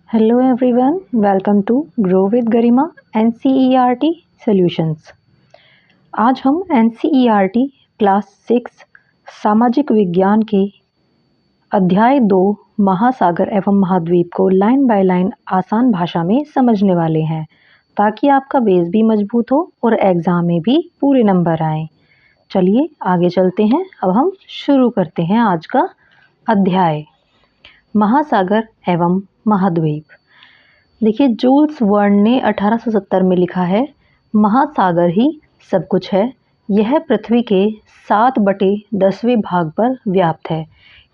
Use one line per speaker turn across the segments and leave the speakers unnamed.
Hello everyone, welcome to Grow with Garima NCERT Solutions। आज हम NCERT class 6 सामाजिक विज्ञान के अध्याय 2 महासागर एवं महाद्वीप को लाइन बाय लाइन आसान भाषा में समझने वाले हैं, ताकि आपका बेस भी मजबूत हो और एग्ज़ाम में भी पूरे नंबर आए। चलिए आगे चलते हैं। अब हम शुरू करते हैं आज का अध्याय, महासागर एवं महाद्वीप। देखिए, जूल्स वर्न ने 1870 में लिखा है, महासागर ही सब कुछ है। यह पृथ्वी के 7/10वें भाग पर व्याप्त है।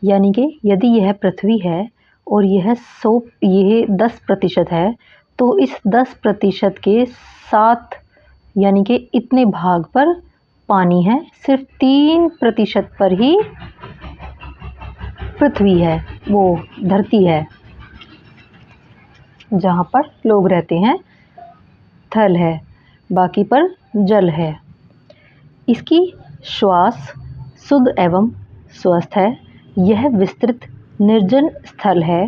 यानी कि यदि यह पृथ्वी है और यह 10% है, तो इस 10% के 7 यानी कि इतने भाग पर पानी है। सिर्फ 3% पर ही पृथ्वी है, वो धरती है जहाँ पर लोग रहते हैं, थल है, बाकी पर जल है। इसकी श्वास शुद्ध एवं स्वस्थ है। यह विस्तृत निर्जन स्थल है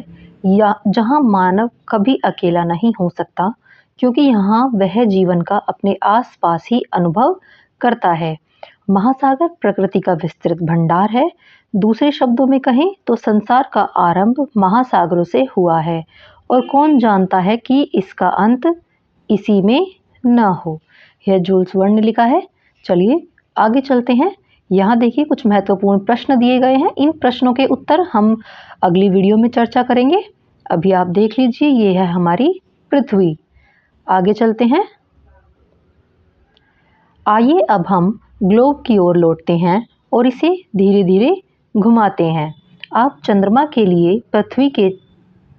या जहाँ मानव कभी अकेला नहीं हो सकता, क्योंकि यहाँ वह जीवन का अपने आसपास ही अनुभव करता है। महासागर प्रकृति का विस्तृत भंडार है। दूसरे शब्दों में कहें तो संसार का आरंभ महासागरों से हुआ है, और कौन जानता है कि इसका अंत इसी में न हो। यह जूल्स वर्न ने लिखा है। चलिए आगे चलते हैं। यहाँ देखिए, कुछ महत्वपूर्ण प्रश्न दिए गए हैं। इन प्रश्नों के उत्तर हम अगली वीडियो में चर्चा करेंगे। अभी आप देख लीजिए, ये है हमारी पृथ्वी। आगे चलते हैं। आइए अब हम ग्लोब की ओर लौटते हैं और इसे धीरे धीरे घुमाते हैं। आप चंद्रमा के लिए पृथ्वी के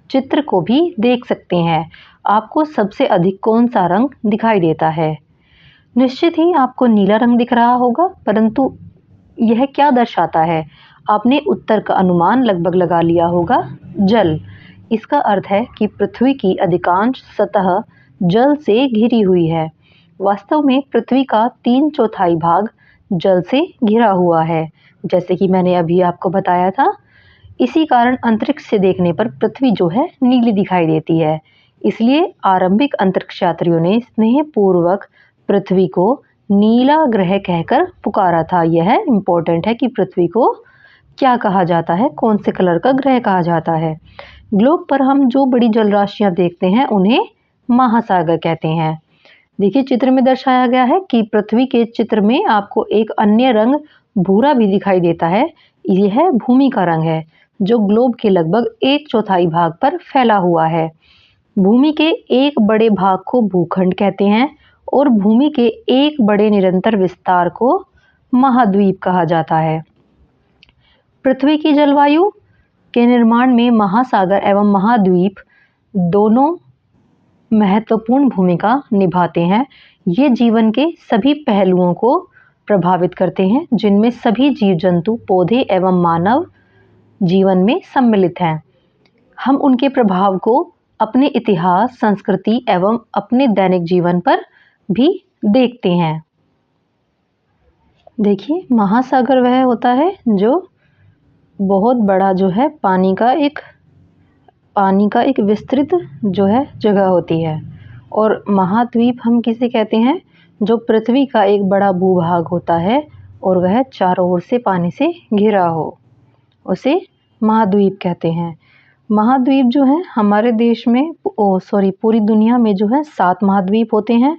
चित्र को भी देख सकते हैं। आपको सबसे अधिक कौन सा रंग दिखाई देता है? निश्चित ही आपको नीला रंग दिख रहा होगा, परंतु यह क्या दर्शाता है? आपने उत्तर का अनुमान लगभग लगा लिया होगा, जल। इसका अर्थ है कि पृथ्वी की अधिकांश सतह जल से घिरी हुई है। वास्तव में पृथ्वी का 3/4 भाग जल से घिरा हुआ है, जैसे कि मैंने अभी आपको बताया था। इसी कारण अंतरिक्ष से देखने पर पृथ्वी जो है नीली दिखाई देती है। इसलिए आरंभिक अंतरिक्ष यात्रियों ने स्नेहपूर्वक पृथ्वी को नीला ग्रह कहकर पुकारा था। यह इम्पोर्टेंट है कि पृथ्वी को क्या कहा जाता है, कौन से कलर का ग्रह कहा जाता है। ग्लोब पर हम जो बड़ी जलराशियां देखते हैं उन्हें महासागर कहते हैं। देखिए, चित्र में दर्शाया गया है कि पृथ्वी के चित्र में आपको एक अन्य रंग भूरा भी दिखाई देता है। यह भूमि का रंग है, जो ग्लोब के लगभग 1/4 भाग पर फैला हुआ है। भूमि के एक बड़े भाग को भूखंड कहते हैं और भूमि के एक बड़े निरंतर विस्तार को महाद्वीप कहा जाता है। पृथ्वी की जलवायु के निर्माण में महासागर एवं महाद्वीप दोनों महत्वपूर्ण भूमिका निभाते हैं। ये जीवन के सभी पहलुओं को प्रभावित करते हैं, जिनमें सभी जीव जंतु, पौधे एवं मानव जीवन में सम्मिलित हैं। हम उनके प्रभाव को अपने इतिहास, संस्कृति एवं अपने दैनिक जीवन पर भी देखते हैं। देखिए, महासागर वह होता है जो बहुत बड़ा जो है पानी का एक विस्तृत जो है जगह होती है, और महाद्वीप हम किसे कहते हैं? जो पृथ्वी का एक बड़ा भूभाग होता है और वह चारों ओर से पानी से घिरा हो, उसे महाद्वीप कहते हैं। महाद्वीप जो है हमारे देश में पूरी दुनिया में जो है 7 महाद्वीप होते हैं।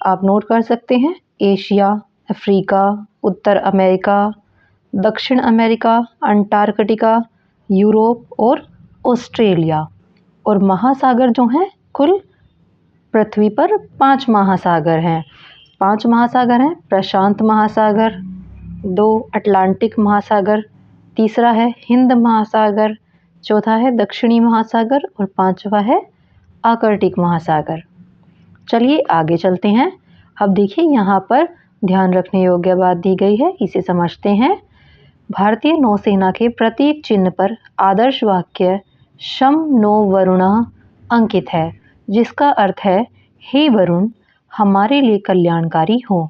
आप नोट कर सकते हैं: एशिया, अफ्रीका, उत्तर अमेरिका, दक्षिण अमेरिका, अंटार्कटिका, यूरोप और ऑस्ट्रेलिया। और महासागर जो हैं, कुल पृथ्वी पर 5 महासागर हैं। 5 महासागर हैं: प्रशांत महासागर, 2 अटलांटिक महासागर, तीसरा है हिंद महासागर, चौथा है दक्षिणी महासागर और 5वां है आर्कटिक महासागर। चलिए आगे चलते हैं। अब देखिए, यहाँ पर ध्यान रखने योग्य बात दी गई है, इसे समझते हैं। भारतीय नौसेना के प्रतीक चिन्ह पर आदर्श वाक्य शम नो वरुणः अंकित है, जिसका अर्थ है, हे वरुण, हमारे लिए कल्याणकारी हो।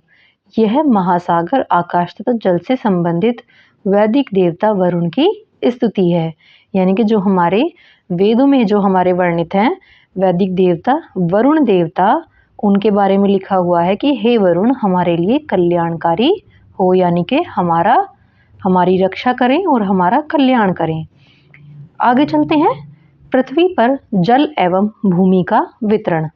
यह महासागर, आकाश तथा जल से संबंधित वैदिक देवता वरुण की स्तुति है। यानी कि जो हमारे वेदों में जो हमारे वर्णित हैं वैदिक देवता वरुण देवता, उनके बारे में लिखा हुआ है कि हे वरुण, हमारे लिए कल्याणकारी हो, यानी कि हमारी रक्षा करें और हमारा कल्याण करें। आगे चलते हैं, पृथ्वी पर जल एवं भूमि का वितरण।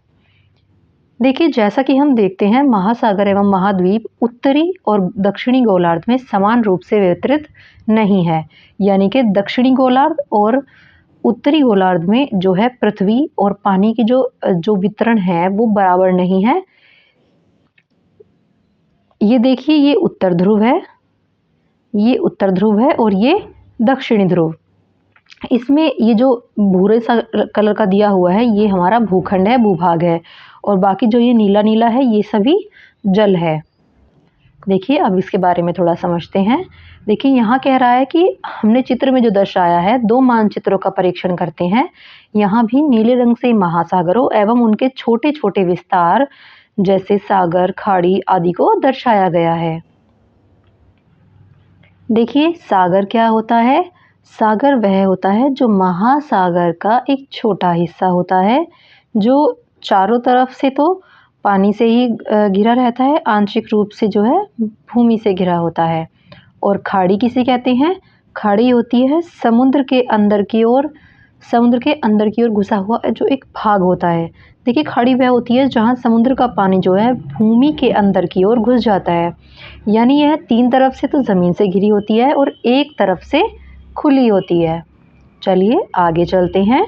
देखिए, जैसा कि हम देखते हैं महासागर एवं महाद्वीप उत्तरी और दक्षिणी गोलार्ध में समान रूप से वितरित नहीं है। यानी कि दक्षिणी गोलार्ध और उत्तरी गोलार्ध में जो है पृथ्वी और पानी की जो वितरण है वो बराबर नहीं है। ये देखिए, ये उत्तर ध्रुव है, ये उत्तर ध्रुव है और ये दक्षिणी ध्रुव। इसमें ये जो भूरे सा कलर का दिया हुआ है ये हमारा भूखंड है, भूभाग है, और बाकी जो ये नीला नीला है ये सभी जल है। देखिए, अब इसके बारे में थोड़ा समझते हैं। देखिए, यहाँ कह रहा है कि हमने चित्र में जो दर्शाया है, 2 मानचित्रों का परीक्षण करते हैं। यहाँ भी नीले रंग से महासागरों एवं उनके छोटे छोटे विस्तार जैसे सागर, खाड़ी आदि को दर्शाया गया है। देखिए, सागर क्या होता है? सागर वह होता है जो महासागर का एक छोटा हिस्सा होता है, जो चारों तरफ से तो पानी से ही घिरा रहता है, आंशिक रूप से जो है भूमि से घिरा होता है। और खाड़ी किसे कहते हैं? खाड़ी होती है समुद्र के अंदर की ओर घुसा हुआ जो एक भाग होता है। देखिए, खाड़ी वह होती है जहाँ समुद्र का पानी जो है भूमि के अंदर की ओर घुस जाता है। यानी यह 3 तरफ से तो ज़मीन से घिरी होती है और एक तरफ से खुली होती है। चलिए आगे चलते हैं।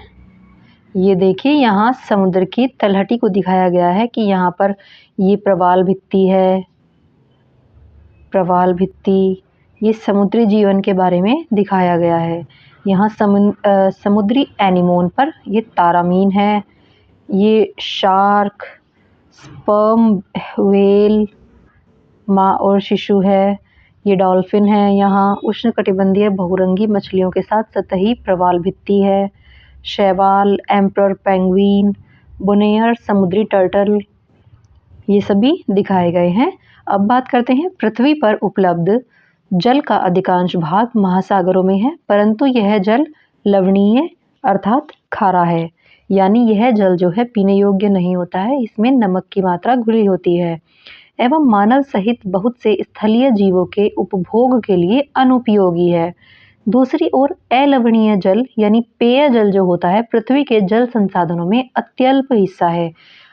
ये देखिए, यहाँ समुद्र की तलहटी को दिखाया गया है कि यहाँ पर ये प्रवाल भित्ति है। प्रवाल भित्ति ये समुद्री जीवन के बारे में दिखाया गया है। यहाँ समुद्री एनीमोन पर ये तारामीन है, ये शार्क, स्पर्म व्हेल, माँ और शिशु है, ये डॉल्फिन है। यहाँ उष्णकटिबंधीय बहुरंगी मछलियों के साथ सतही प्रवाल भित्ति है, शैवाल, एम्peror पेंगुइन, बोनेयर समुद्री टर्टल, ये सभी दिखाए गए हैं। अब बात करते हैं, पृथ्वी पर उपलब्ध जल का अधिकांश भाग महासागरों में है, परंतु यह जल लवणीय अर्थात खारा है। यानी यह जल जो है पीने योग्य नहीं होता है, इसमें नमक की मात्रा घुली होती है एवं मानव सहित बहुत से स्थलीय जीवों के उपभोग के लिए अनुपयोगी है। दूसरी ओर अलवणीय जल यानी पेय जल जो होता है पृथ्वी के जल संसाधनों में अत्यल्प हिस्सा है।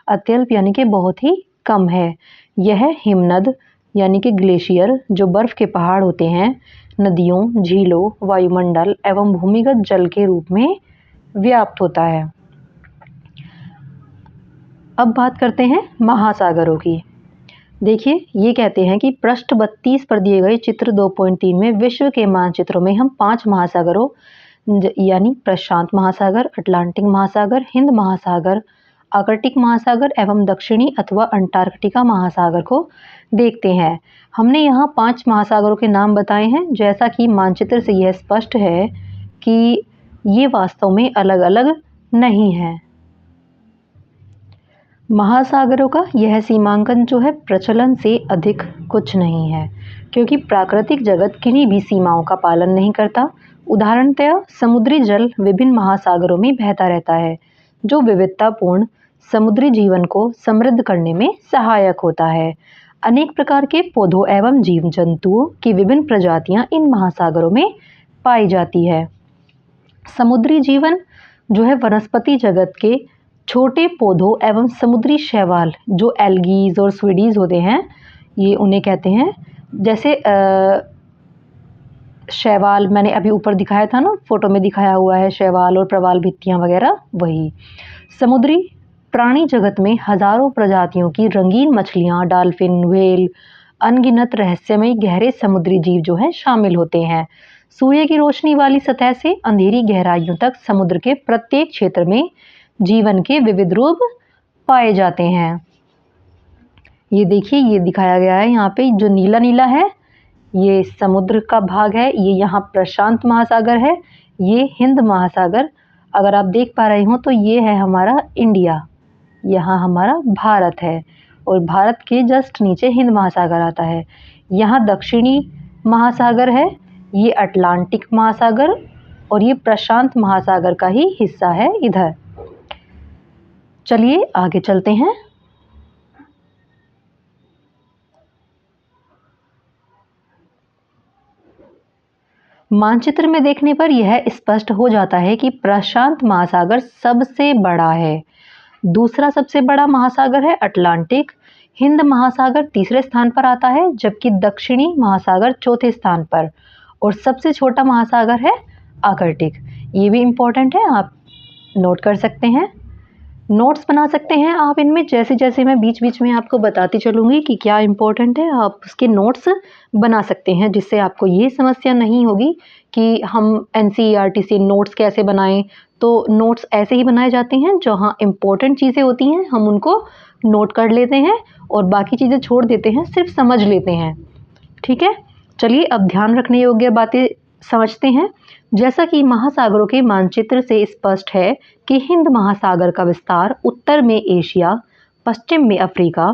अत्यल्प यानी कि बहुत ही कम है। यह हिमनद यानी कि ग्लेशियर जो बर्फ के पहाड़ होते हैं, नदियों, झीलों, वायुमंडल एवं भूमिगत जल के रूप में व्याप्त होता है। अब बात करते हैं महासागरों की। देखिए, ये कहते हैं कि पृष्ठ 32 पर दिए गए चित्र 2.3 में विश्व के मानचित्रों में हम 5 महासागरों यानी प्रशांत महासागर, अटलांटिक महासागर, हिंद महासागर, आर्कटिक महासागर एवं दक्षिणी अथवा अंटार्कटिका महासागर को देखते हैं। हमने यहाँ 5 महासागरों के नाम बताए हैं। जैसा कि मानचित्र से यह स्पष्ट है कि ये वास्तव में अलग अलग नहीं है। महासागरों का यह सीमांकन जो है प्रचलन से अधिक कुछ नहीं है, क्योंकि प्राकृतिक जगत किन्हीं भी सीमाओं का पालन नहीं करता। उदाहरणतः समुद्री जल विभिन्न महासागरों में बहता रहता है, जो विविधतापूर्ण समुद्री जीवन को समृद्ध करने में सहायक होता है। अनेक प्रकार के पौधों एवं जीव जंतुओं की विभिन्न प्रजातियां इन महासागरों में पाई जाती है। समुद्री जीवन जो है वनस्पति जगत के छोटे पौधों एवं समुद्री शैवाल जो एल्गीज और स्वीडीज होते हैं, ये उन्हें कहते हैं। जैसे शैवाल मैंने अभी ऊपर दिखाया था ना, फोटो में दिखाया हुआ है शैवाल और प्रवाल भित्तियां वगैरह, वही। समुद्री प्राणी जगत में हजारों प्रजातियों की रंगीन मछलियां, डॉल्फिन, व्हेल, अनगिनत रहस्यमय गहरे समुद्री जीव जो हैं शामिल होते हैं। सूर्य की रोशनी वाली सतह से अंधेरी गहराइयों तक समुद्र के प्रत्येक क्षेत्र में जीवन के विविध रूप पाए जाते हैं। ये देखिए, ये दिखाया गया है यहाँ पे, जो नीला नीला है ये समुद्र का भाग है, ये यहाँ प्रशांत महासागर है, ये हिंद महासागर। अगर आप देख पा रहे हो तो ये है हमारा इंडिया, यहाँ हमारा भारत है, और भारत के जस्ट नीचे हिंद महासागर आता है। यहाँ दक्षिणी महासागर है, ये अटलांटिक महासागर, और ये प्रशांत महासागर का ही हिस्सा है इधर। चलिए आगे चलते हैं। मानचित्र में देखने पर यह स्पष्ट हो जाता है कि प्रशांत महासागर सबसे बड़ा है। दूसरा सबसे बड़ा महासागर है अटलांटिक। हिंद महासागर तीसरे स्थान पर आता है, जबकि दक्षिणी महासागर चौथे स्थान पर। और सबसे छोटा महासागर है आर्कटिक। ये भी इम्पोर्टेंट है, आप नोट कर सकते हैं, नोट्स बना सकते हैं आप इनमें। जैसे जैसे मैं बीच बीच में आपको बताती चलूँगी कि क्या इम्पोर्टेंट है, आप उसके नोट्स बना सकते हैं, जिससे आपको ये समस्या नहीं होगी कि हम एनसीईआरटी से नोट्स कैसे बनाएं। तो नोट्स ऐसे ही बनाए जाते हैं, जहाँ इम्पोर्टेंट चीज़ें होती हैं हम उनको नोट कर लेते हैं और बाकी चीज़ें छोड़ देते हैं, सिर्फ समझ लेते हैं। ठीक है, चलिए अब ध्यान रखने योग्य बातें समझते हैं। जैसा कि महासागरों के मानचित्र से स्पष्ट है कि हिंद महासागर का विस्तार उत्तर में एशिया, पश्चिम में अफ्रीका,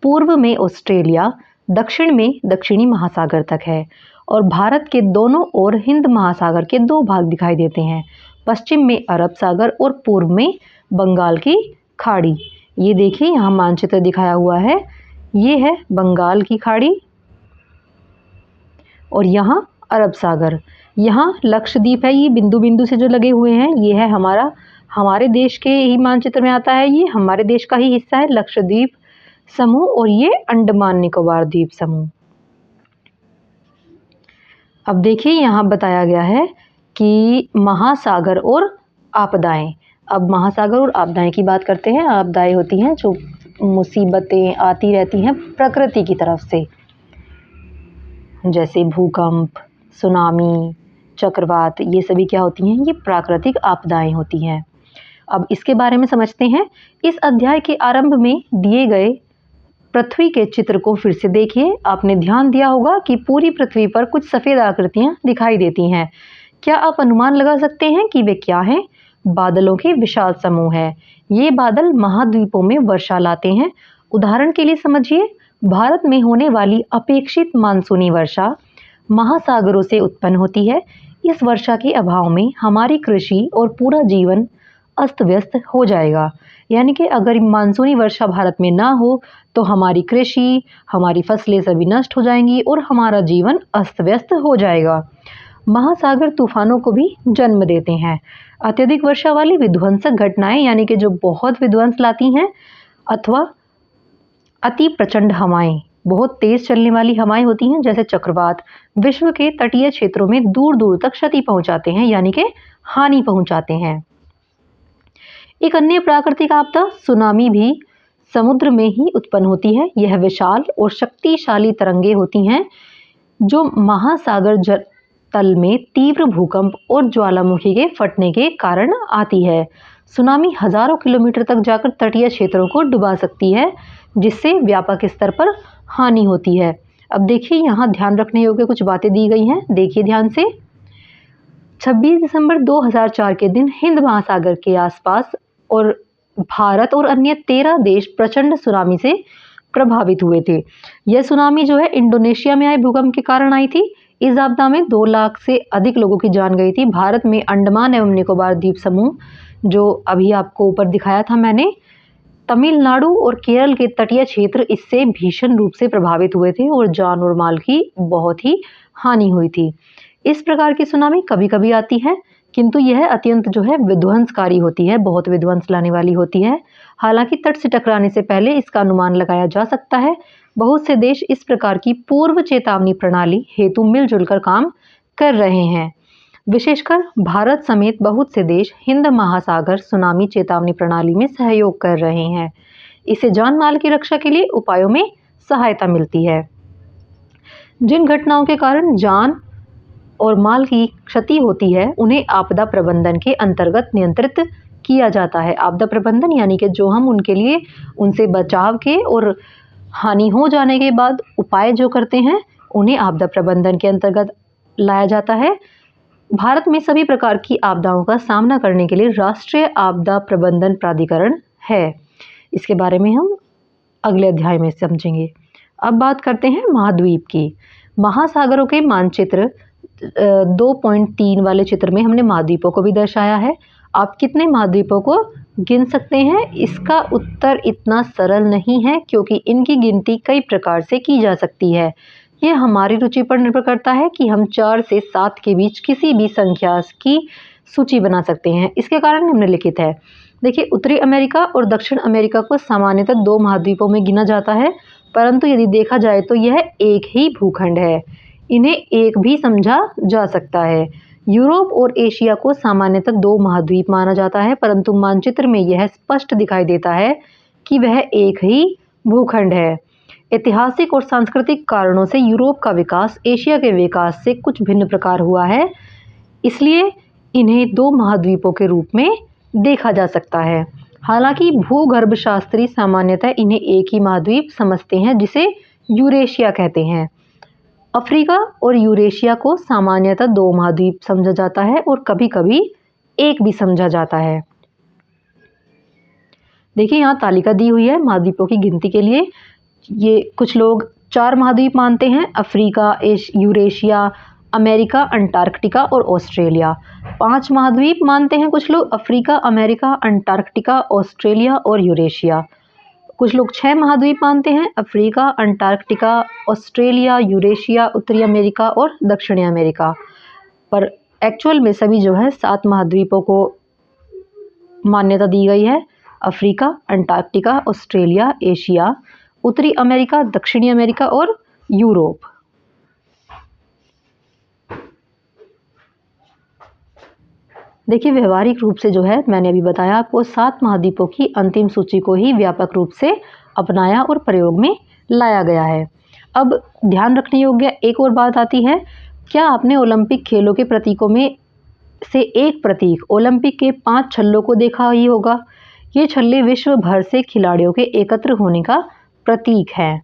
पूर्व में ऑस्ट्रेलिया, दक्षिण में दक्षिणी महासागर तक है। और भारत के दोनों ओर हिंद महासागर के दो भाग दिखाई देते हैं, पश्चिम में अरब सागर और पूर्व में बंगाल की खाड़ी। ये देखिए यहाँ मानचित्र दिखाया हुआ है, ये है बंगाल की खाड़ी और यहाँ अरब सागर। यहाँ लक्षद्वीप है, ये बिंदु बिंदु से जो लगे हुए हैं, ये है हमारे देश के ही मानचित्र में आता है, ये हमारे देश का ही हिस्सा है लक्षद्वीप समूह, और ये अंडमान निकोबार द्वीप समूह। अब देखिए यहाँ बताया गया है कि महासागर और आपदाएं। अब महासागर और आपदाएं की बात करते हैं। आपदाएं होती हैं जो मुसीबतें आती रहती हैं प्रकृति की तरफ से, जैसे भूकंप, सुनामी, चक्रवात, ये सभी क्या होती हैं, ये प्राकृतिक आपदाएं होती हैं। अब इसके बारे में समझते हैं। इस अध्याय के आरंभ में दिए गए पृथ्वी के चित्र को फिर से देखिए। आपने ध्यान दिया होगा कि पूरी पृथ्वी पर कुछ सफ़ेद आकृतियां दिखाई देती हैं। क्या आप अनुमान लगा सकते हैं कि वे क्या हैं? बादलों के विशाल समूह है। ये बादल महाद्वीपों में वर्षा लाते हैं। उदाहरण के लिए समझिए, भारत में होने वाली अपेक्षित मानसूनी वर्षा महासागरों से उत्पन्न होती है। इस वर्षा के अभाव में हमारी कृषि और पूरा जीवन अस्त व्यस्त हो जाएगा। यानी कि अगर मानसूनी वर्षा भारत में ना हो तो हमारी कृषि, हमारी फसलें सभी नष्ट हो जाएंगी और हमारा जीवन अस्त व्यस्त हो जाएगा। महासागर तूफानों को भी जन्म देते हैं। अत्यधिक वर्षा वाली विध्वंसक घटनाएं, यानी कि जो बहुत विध्वंस लाती हैं, अथवा अति प्रचंड हवाएं, बहुत तेज चलने वाली हवाएं होती हैं, जैसे चक्रवात, विश्व के तटीय क्षेत्रों में दूर दूर तक क्षति पहुंचाते हैं, यानी कि हानि पहुंचाते हैं। एक अन्य प्राकृतिक आपदा सुनामी भी समुद्र में ही उत्पन्न होती है। यह विशाल और शक्तिशाली तरंगे होती हैं जो महासागर तल में तीव्र भूकंप और ज्वालामुखी के फटने के कारण आती है। सुनामी हजारों किलोमीटर तक जाकर तटीय क्षेत्रों को डुबा सकती है, जिससे व्यापक स्तर पर हानि होती है। अब देखिए यहाँ ध्यान रखने योग्य कुछ बातें दी गई हैं, देखिए ध्यान से। 26 दिसंबर 2004 के दिन हिंद महासागर के आसपास और भारत और अन्य 13 देश प्रचंड सुनामी से प्रभावित हुए थे। यह सुनामी जो है इंडोनेशिया में आए भूकंप के कारण आई थी। इस आपदा में 2 लाख से अधिक लोगों की जान गई थी। भारत में अंडमान एवं निकोबार द्वीप समूह, जो अभी आपको ऊपर दिखाया था मैंने, तमिलनाडु और केरल के तटीय क्षेत्र इससे भीषण रूप से प्रभावित हुए थे और जान और माल की बहुत ही हानि हुई थी। इस प्रकार की सुनामी कभी कभी आती है, किंतु यह अत्यंत जो है विध्वंसकारी होती है, बहुत विध्वंस लाने वाली होती है। हालांकि तट से टकराने से पहले इसका अनुमान लगाया जा सकता है। बहुत से देश इस प्रकार की पूर्व चेतावनी प्रणाली हेतु मिलजुल कर काम कर रहे हैं। विशेषकर भारत समेत बहुत से देश हिंद महासागर सुनामी चेतावनी प्रणाली में सहयोग कर रहे हैं। इससे जान माल की रक्षा के लिए उपायों में सहायता मिलती है। जिन घटनाओं के कारण जान और माल की क्षति होती है, उन्हें आपदा प्रबंधन के अंतर्गत नियंत्रित किया जाता है। आपदा प्रबंधन यानी कि जो हम उनके लिए उनसे बचाव के और हानि हो जाने के बाद उपाय जो करते हैं, उन्हें आपदा प्रबंधन के अंतर्गत लाया जाता है। भारत में सभी प्रकार की आपदाओं का सामना करने के लिए राष्ट्रीय आपदा प्रबंधन प्राधिकरण है। इसके बारे में हम अगले अध्याय में समझेंगे। अब बात करते हैं महाद्वीप की। महासागरों के मानचित्र 2.3 वाले चित्र में हमने महाद्वीपों को भी दर्शाया है। आप कितने महाद्वीपों को गिन सकते हैं? इसका उत्तर इतना सरल नहीं है, क्योंकि इनकी गिनती कई प्रकार से की जा सकती है। ये हमारी रुचि पर निर्भर करता है कि हम 4 से 7 के बीच किसी भी संख्या की सूची बना सकते हैं। इसके कारण निम्नलिखित है। देखिए, उत्तरी अमेरिका और दक्षिण अमेरिका को सामान्यतः 2 महाद्वीपों में गिना जाता है, परंतु यदि देखा जाए तो यह एक ही भूखंड है। इन्हें एक भी समझा जा सकता है। यूरोप और एशिया को सामान्यतः 2 महाद्वीप माना जाता है, परंतु मानचित्र में यह स्पष्ट दिखाई देता है कि वह एक ही भूखंड है। ऐतिहासिक और सांस्कृतिक कारणों से यूरोप का विकास एशिया के विकास से कुछ भिन्न प्रकार हुआ है, इसलिए इन्हें 2 महाद्वीपों के रूप में देखा जा सकता है। हालांकि भूगर्भशास्त्री सामान्यतः इन्हें एक ही महाद्वीप समझते हैं, जिसे यूरेशिया कहते हैं। अफ्रीका और यूरेशिया को सामान्यतः 2 महाद्वीप समझा जाता है और कभी-कभी एक भी समझा जाता है। देखिए, यहाँ तालिका दी हुई है महाद्वीपों की गिनती के लिए। ये कुछ लोग 4 महाद्वीप मानते हैं: अफ्रीका, यूरेशिया, अमेरिका, अंटार्कटिका और ऑस्ट्रेलिया। 5 महाद्वीप मानते हैं कुछ लोग: अफ्रीका, अमेरिका, अंटार्कटिका, ऑस्ट्रेलिया और यूरेशिया। कुछ लोग 6 महाद्वीप मानते हैं: अफ्रीका, अंटार्कटिका, ऑस्ट्रेलिया, यूरेशिया, उत्तरी अमेरिका और दक्षिणी अमेरिका। पर एक्चुअल में सभी जो है 7 महाद्वीपों को मान्यता दी गई है: अफ्रीका, अंटार्कटिका, ऑस्ट्रेलिया, एशिया, उत्तरी अमेरिका, दक्षिणी अमेरिका और यूरोप। देखिए, व्यवहारिक रूप से जो है मैंने अभी बताया आपको, 7 महाद्वीपों की अंतिम सूची को ही व्यापक रूप से अपनाया और प्रयोग में लाया गया है। अब ध्यान रखने योग्य एक और बात आती है। क्या आपने ओलंपिक खेलों के प्रतीकों में से एक प्रतीक ओलंपिक के 5 छल्लों को देखा ही होगा? ये छल्ले विश्व भर से खिलाड़ियों के एकत्र होने का प्रतीक है।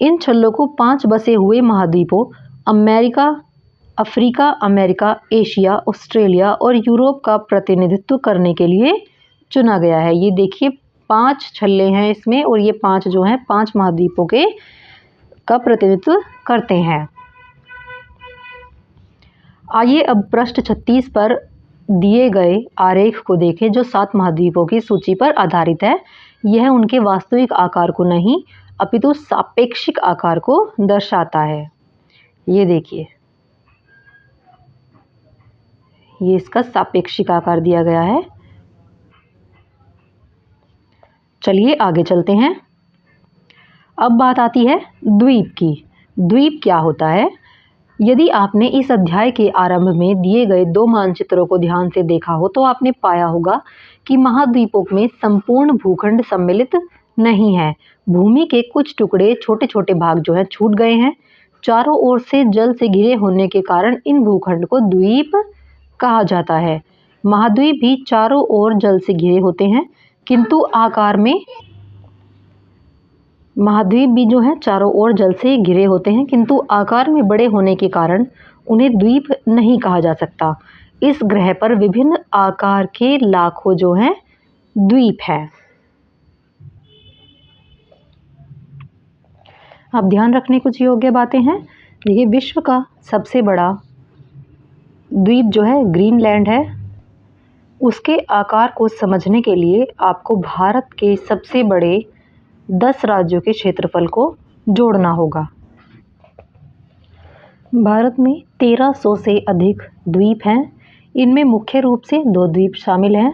इन छल्लों को 5 बसे हुए महाद्वीपों America, Africa, America, Asia, Australia और यूरोप का प्रतिनिधित्व करने के लिए चुना गया है। ये देखिए, 5 छल्ले हैं इसमें और ये 5 जो हैं 5 महाद्वीपों के का प्रतिनिधित्व करते हैं। आइए अब पृष्ठ 36 पर दिए गए आरेख को देखें, जो 7 महाद्वीपों की सूची पर आधारित है। यह उनके वास्तविक आकार को नहीं, अपितु सापेक्षिक आकार को दर्शाता है। ये देखिए, ये इसका सापेक्षिक आकार दिया गया है। चलिए आगे चलते हैं। अब बात आती है द्वीप की। द्वीप क्या होता है? यदि आपने इस अध्याय के आरंभ में दिए गए 2 मानचित्रों को ध्यान से देखा हो तो आपने पाया होगा कि महाद्वीपों में संपूर्ण भूखंड सम्मिलित नहीं है। भूमि के कुछ टुकड़े, छोटे छोटे भाग जो हैं छूट गए हैं। चारों ओर से जल से घिरे होने के कारण इन भूखंड को द्वीप कहा जाता है। महाद्वीप भी चारों ओर जल से घिरे होते हैं, किंतु आकार में महाद्वीप भी जो है चारों ओर जल से घिरे होते हैं, किंतु आकार में बड़े होने के कारण उन्हें द्वीप नहीं कहा जा सकता। इस ग्रह पर विभिन्न आकार के लाखों जो हैं द्वीप हैं। अब ध्यान रखने कुछ योग्य बातें हैं। देखिए, विश्व का सबसे बड़ा द्वीप जो है ग्रीनलैंड है। उसके आकार को समझने के लिए आपको भारत के सबसे बड़े 10 राज्यों के क्षेत्रफल को जोड़ना होगा। भारत में 1300 से अधिक द्वीप हैं। इनमें मुख्य रूप से 2 द्वीप शामिल हैं।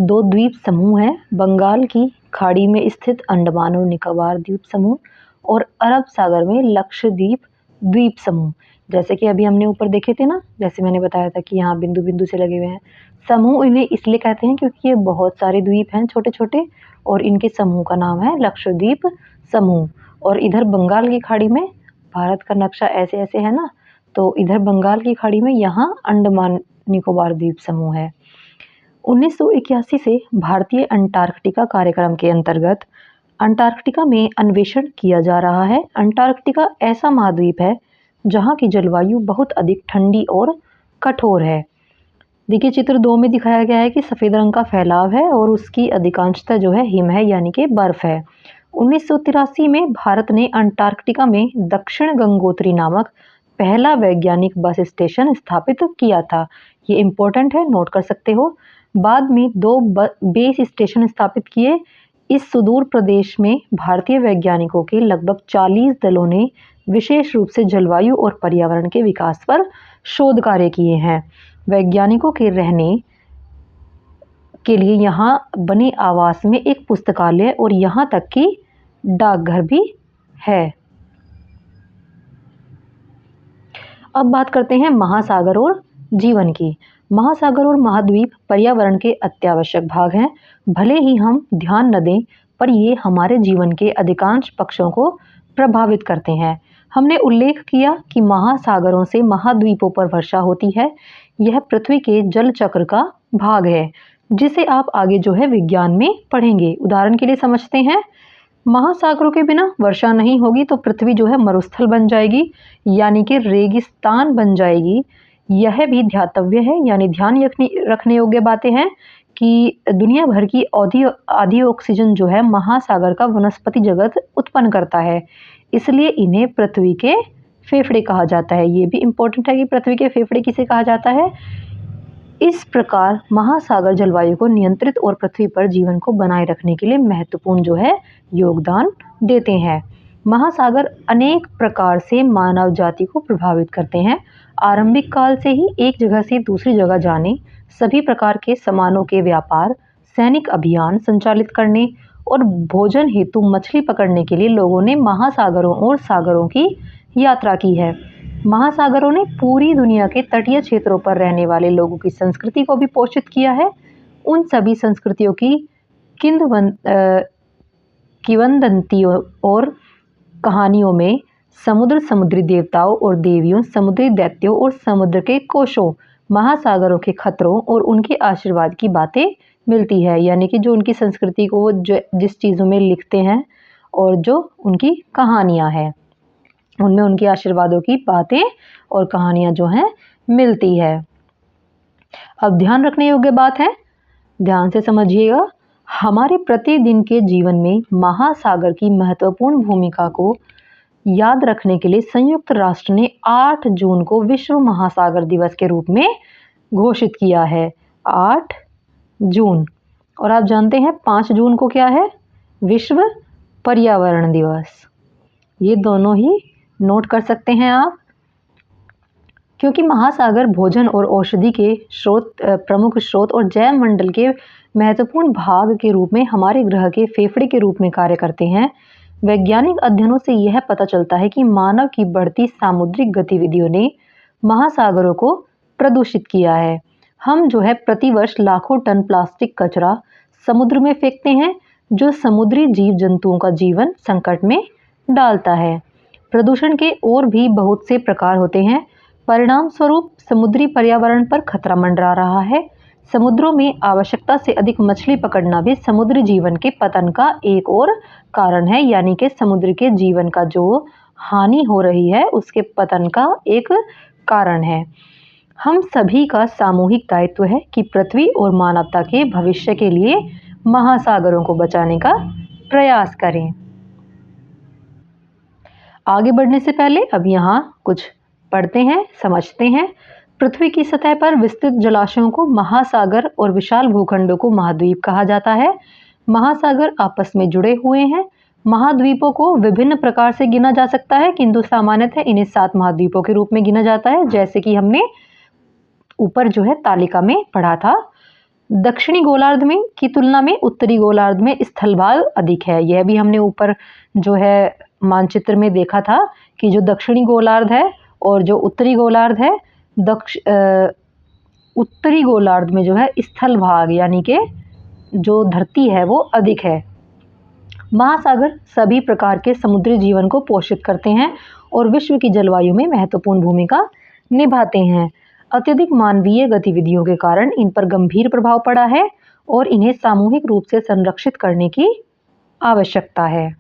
2 द्वीप समूह हैं: बंगाल की खाड़ी में स्थित अंडमान और निकोबार द्वीप समूह और अरब सागर में लक्षद्वीप द्वीप समूह। जैसे कि अभी हमने ऊपर देखे थे ना, जैसे मैंने बताया था कि यहाँ बिंदु बिंदु से लगे हुए हैं समूह। इन्हें इसलिए कहते हैं क्योंकि ये बहुत सारे द्वीप हैं छोटे छोटे, और इनके समूह का नाम है लक्षद्वीप समूह। और इधर बंगाल की खाड़ी में, भारत का नक्शा ऐसे ऐसे है ना, तो इधर बंगाल की खाड़ी में यहाँ अंडमान निकोबार द्वीप समूह है। 1981 से भारतीय अंटार्कटिका कार्यक्रम के अंतर्गत अंटार्कटिका में अन्वेषण किया जा रहा है। अंटार्कटिका ऐसा महाद्वीप है जहाँ की जलवायु बहुत अधिक ठंडी और कठोर है। देखिए, चित्र 2 में दिखाया गया है कि सफ़ेद रंग का फैलाव है और उसकी अधिकांशतः जो है हिम है, यानी कि बर्फ़ है। 1983 में भारत ने अंटार्कटिका में दक्षिण गंगोत्री नामक पहला वैज्ञानिक बस स्टेशन स्थापित किया था। ये इम्पोर्टेंट है, नोट कर सकते हो। बाद में 2 बेस स्टेशन स्थापित किए। इस सुदूर प्रदेश में भारतीय वैज्ञानिकों के लगभग 40 दलों ने विशेष रूप से जलवायु और पर्यावरण के विकास पर शोध कार्य किए हैं। वैज्ञानिकों के रहने के लिए यहाँ बने आवास में एक पुस्तकालय और यहाँ तक कि डाकघर भी है। अब बात करते हैं महासागर और जीवन की। महासागर और महाद्वीप पर्यावरण के अत्यावश्यक भाग हैं। भले ही हम ध्यान न दें, पर ये हमारे जीवन के अधिकांश पक्षों को प्रभावित करते हैं। हमने उल्लेख किया कि महासागरों से महाद्वीपों पर वर्षा होती है। यह पृथ्वी के जल चक्र का भाग है, जिसे आप आगे जो है विज्ञान में पढ़ेंगे। उदाहरण के लिए समझते हैं, महासागरों के बिना वर्षा नहीं होगी तो पृथ्वी जो है मरुस्थल बन जाएगी, यानी कि रेगिस्तान बन जाएगी। यह भी ध्यातव्य है, यानी ध्यान रखने योग्य बातें हैं कि दुनिया भर की आधी ऑक्सीजन जो है महासागर का वनस्पति जगत उत्पन्न करता है, इसलिए इन्हें पृथ्वी के फेफड़े कहा जाता है। ये भी इम्पोर्टेंट है कि पृथ्वी के फेफड़े किसे कहा जाता है। इस प्रकार महासागर जलवायु को नियंत्रित और पृथ्वी पर जीवन को बनाए रखने के लिए महत्वपूर्ण जो है योगदान देते हैं। महासागर अनेक प्रकार से मानव जाति को प्रभावित करते हैं। आरंभिक काल से ही एक जगह से दूसरी जगह जाने, सभी प्रकार के सामानों के व्यापार, सैनिक अभियान संचालित करने और भोजन हेतु मछली पकड़ने के लिए लोगों ने महासागरों और सागरों की यात्रा की है। महासागरों ने पूरी दुनिया के तटीय क्षेत्रों पर रहने वाले लोगों की संस्कृति को भी पोषित किया है। उन सभी संस्कृतियों की किंवदंतियों और कहानियों में समुद्र, समुद्री देवताओं और देवियों, समुद्री दैत्यों और समुद्र के कोशों, महासागरों के खतरों और उनके आशीर्वाद की बातें मिलती है। यानी कि जो उनकी संस्कृति को जिस चीज़ों में लिखते हैं और जो उनकी कहानियाँ हैं, उनमें उनके आशीर्वादों की बातें और कहानियाँ जो हैं मिलती है। अब ध्यान रखने योग्य बात है, ध्यान से समझिएगा। हमारे प्रतिदिन के जीवन में महासागर की महत्वपूर्ण भूमिका को याद रखने के लिए संयुक्त राष्ट्र ने 8 जून को विश्व महासागर दिवस के रूप में घोषित किया है। 8 जून। और आप जानते हैं 5 जून को क्या है, विश्व पर्यावरण दिवस। ये दोनों ही नोट कर सकते हैं आप, क्योंकि महासागर भोजन और औषधि के प्रमुख स्रोत और जैव मंडल के महत्वपूर्ण भाग के रूप में हमारे ग्रह के फेफड़े के रूप में कार्य करते हैं। वैज्ञानिक अध्ययनों से यह पता चलता है कि मानव की बढ़ती सामुद्रिक गतिविधियों ने महासागरों को प्रदूषित किया है। हम जो है प्रतिवर्ष लाखों टन प्लास्टिक कचरा समुद्र में फेंकते हैं, जो समुद्री जीव जंतुओं का जीवन संकट में डालता है। प्रदूषण के और भी बहुत से प्रकार होते हैं। परिणाम स्वरूप समुद्री पर्यावरण पर खतरा मंडरा रहा है। समुद्रों में आवश्यकता से अधिक मछली पकड़ना भी समुद्री जीवन के पतन का एक और कारण है, यानी कि समुद्र के जीवन का जो हानि हो रही है उसके पतन का एक कारण है। हम सभी का सामूहिक दायित्व है कि पृथ्वी और मानवता के भविष्य के लिए महासागरों को बचाने का प्रयास करें। आगे बढ़ने से पहले अब यहाँ कुछ पढ़ते हैं, समझते हैं। पृथ्वी की सतह पर विस्तृत जलाशयों को महासागर और विशाल भूखंडों को महाद्वीप कहा जाता है। महासागर आपस में जुड़े हुए हैं। महाद्वीपों को विभिन्न प्रकार से गिना जा सकता है, किंतु सामान्यतः इन्हें 7 महाद्वीपों के रूप में गिना जाता है, जैसे कि हमने ऊपर जो है तालिका में पढ़ा था। दक्षिणी गोलार्ध में की तुलना में उत्तरी गोलार्ध में स्थलभाग अधिक है। यह भी हमने ऊपर जो है मानचित्र में देखा था कि जो दक्षिणी गोलार्ध है और जो उत्तरी गोलार्ध है, उत्तरी गोलार्ध में जो है स्थलभाग यानी कि जो धरती है वो अधिक है। महासागर सभी प्रकार के समुद्री जीवन को पोषित करते हैं और विश्व की जलवायु में महत्वपूर्ण भूमिका निभाते हैं। अत्यधिक मानवीय गतिविधियों के कारण इन पर गंभीर प्रभाव पड़ा है और इन्हें सामूहिक रूप से संरक्षित करने की आवश्यकता है।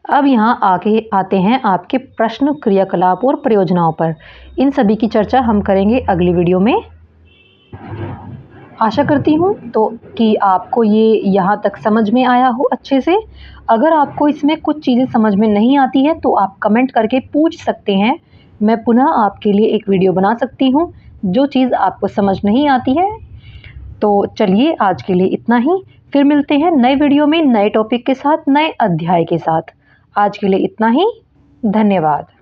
अब यहाँ आगे आते हैं आपके प्रश्न, क्रियाकलाप और परियोजनाओं पर। इन सभी की चर्चा हम करेंगे अगली वीडियो में। आशा करती हूँ तो कि आपको ये यहाँ तक समझ में आया हो अच्छे से। अगर आपको इसमें कुछ चीज़ें समझ में नहीं आती है तो आप कमेंट करके पूछ सकते हैं। मैं पुनः आपके लिए एक वीडियो बना सकती हूँ जो चीज़ आपको समझ नहीं आती है। तो चलिए आज के लिए इतना ही। फिर मिलते हैं नए वीडियो में नए टॉपिक के साथ, नए अध्याय के साथ। आज के लिए इतना ही। धन्यवाद।